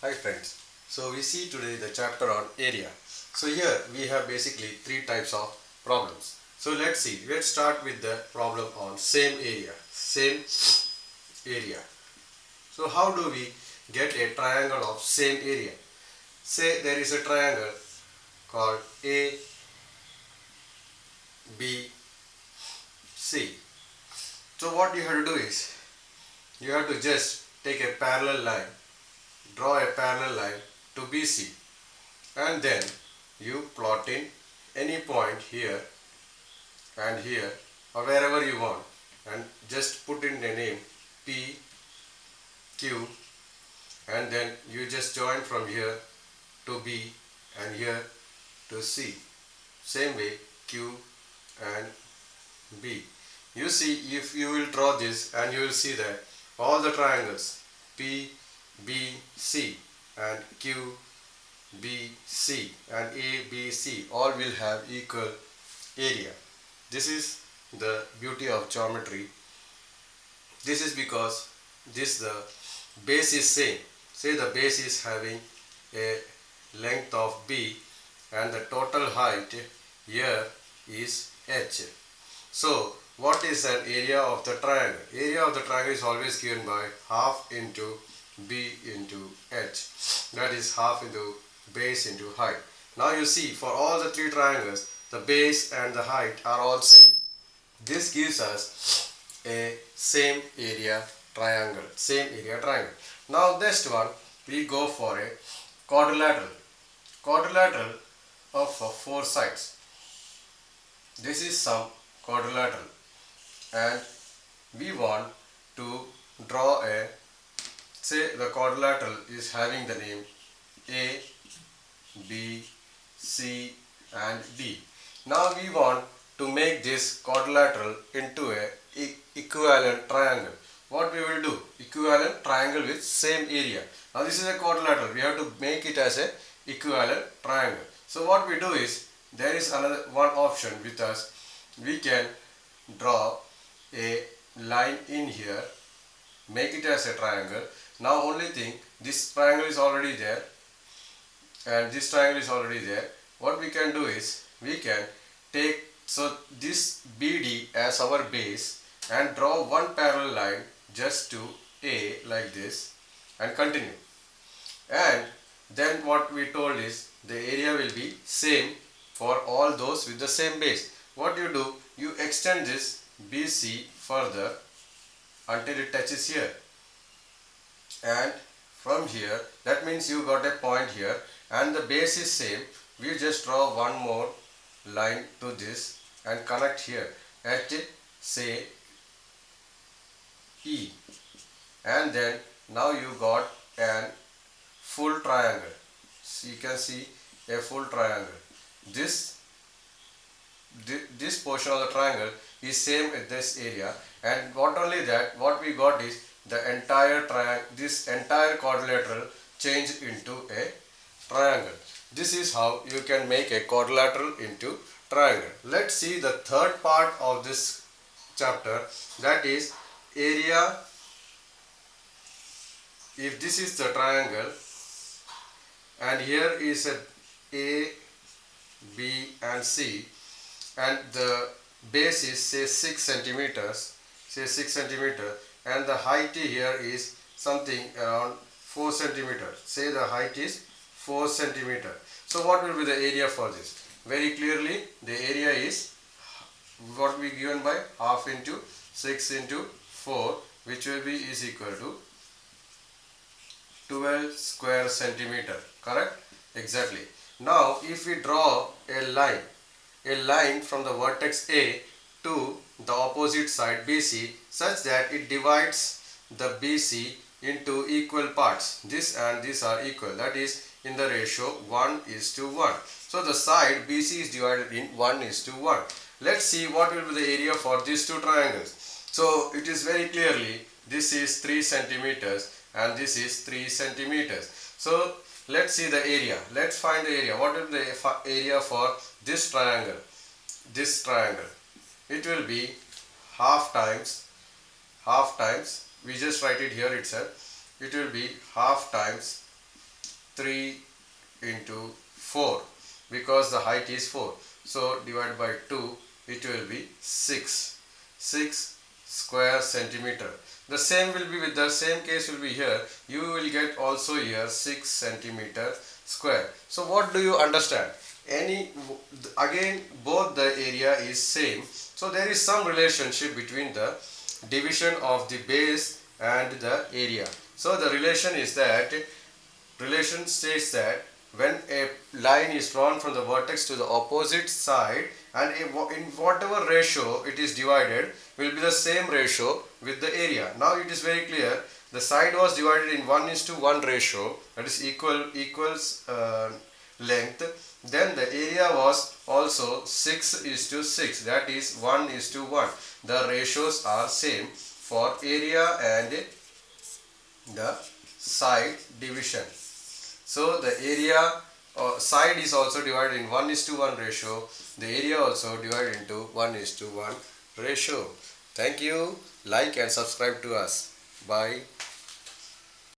Hi friends. So we see today the chapter on area. So here we have basically three types of problems. So let's see. Let's start with the problem on same area. Same area. So how do we get a triangle of same area? Say there is a triangle called A, B, C. So what you have to do is you have to just take a parallel line, draw a parallel line to BC, and then you plot in any point here and here or wherever you want, and just put in the name P, Q, and then you just join from here to B and here to C. Same way Q and B. You see, if you will draw this, and you will see that all the triangles P, B, C and Q, B, C and A, B, C all will have equal area. This is the beauty of geometry. This is because the base is same. Say the base is having a length of B and the total height here is H. So what is an area of the triangle? Area of the triangle is always given by half into B into H. That is half into base into height. Now you see, for all the three triangles, the base and the height are all same. This gives us a same area triangle. Same area triangle. Now next one, we go for a quadrilateral. Quadrilateral of four sides. This is some quadrilateral, and we want to draw a, say the quadrilateral is having the name A, B, C and D. Now we want to make this quadrilateral into a equivalent triangle. What we will do? Equivalent triangle with same area. Now this is a quadrilateral. We have to make it as a equivalent triangle. So what we do is, there is another one option with us. We can draw a line in here, make it as a triangle. Now only thing, this triangle is already there and this triangle is already there. What we can do is, we can take this BD as our base and draw one parallel line just to A like this and continue. And then what we told is, the area will be same for all those with the same base. What you do, you extend this BC further until it touches here, and from here, that means you got a point here and the base is same. We just draw one more line to this and connect here at, say, E, and then now you got an full triangle. So you can see a full triangle. This portion of the triangle is same in this area, and not only that, what we got is the entire triangle, this entire quadrilateral changed into a triangle. This is how you can make a quadrilateral into triangle. Let's see the third part of this chapter, that is area. If this is the triangle and here is A, B and C, and the base is say 6 centimeters, and the height here is something around 4 centimeters. Say the height is 4 centimeters. So what will be the area for this? Very clearly the area is what we given by half into 6 into 4, which will be is equal to 12 square centimeter. Correct? Exactly. Now if we draw a line from the vertex A to the opposite side BC, such that it divides the BC into equal parts. This and this are equal, that is in the ratio 1:1. So the side BC is divided in 1:1. Let's see what will be the area for these two triangles. So it is very clearly, this is 3 centimeters and this is 3 centimeters. So let's see the area. Let's find the area. What will be the area for this triangle? This triangle, it will be half times, we just write it here itself, it will be half times 3 into 4 because the height is 4. So divided by 2, it will be 6. 6 square centimeter. The same will be with the same case will be here. You will get also here 6 centimeter square. So what do you understand? Again both the area is same. So there is some relationship between the division of the base and the area. So the relation states that when a line is drawn from the vertex to the opposite side and in whatever ratio it is divided will be the same ratio with the area. Now it is very clear, the side was divided in 1:1 ratio, that is equals length. Then the area was also 6:6, that is 1:1. The ratios are same for area and the side division. So the area side is also divided in 1:1 ratio. The area also divided into 1:1 ratio. Thank you. Like and subscribe to us. Bye.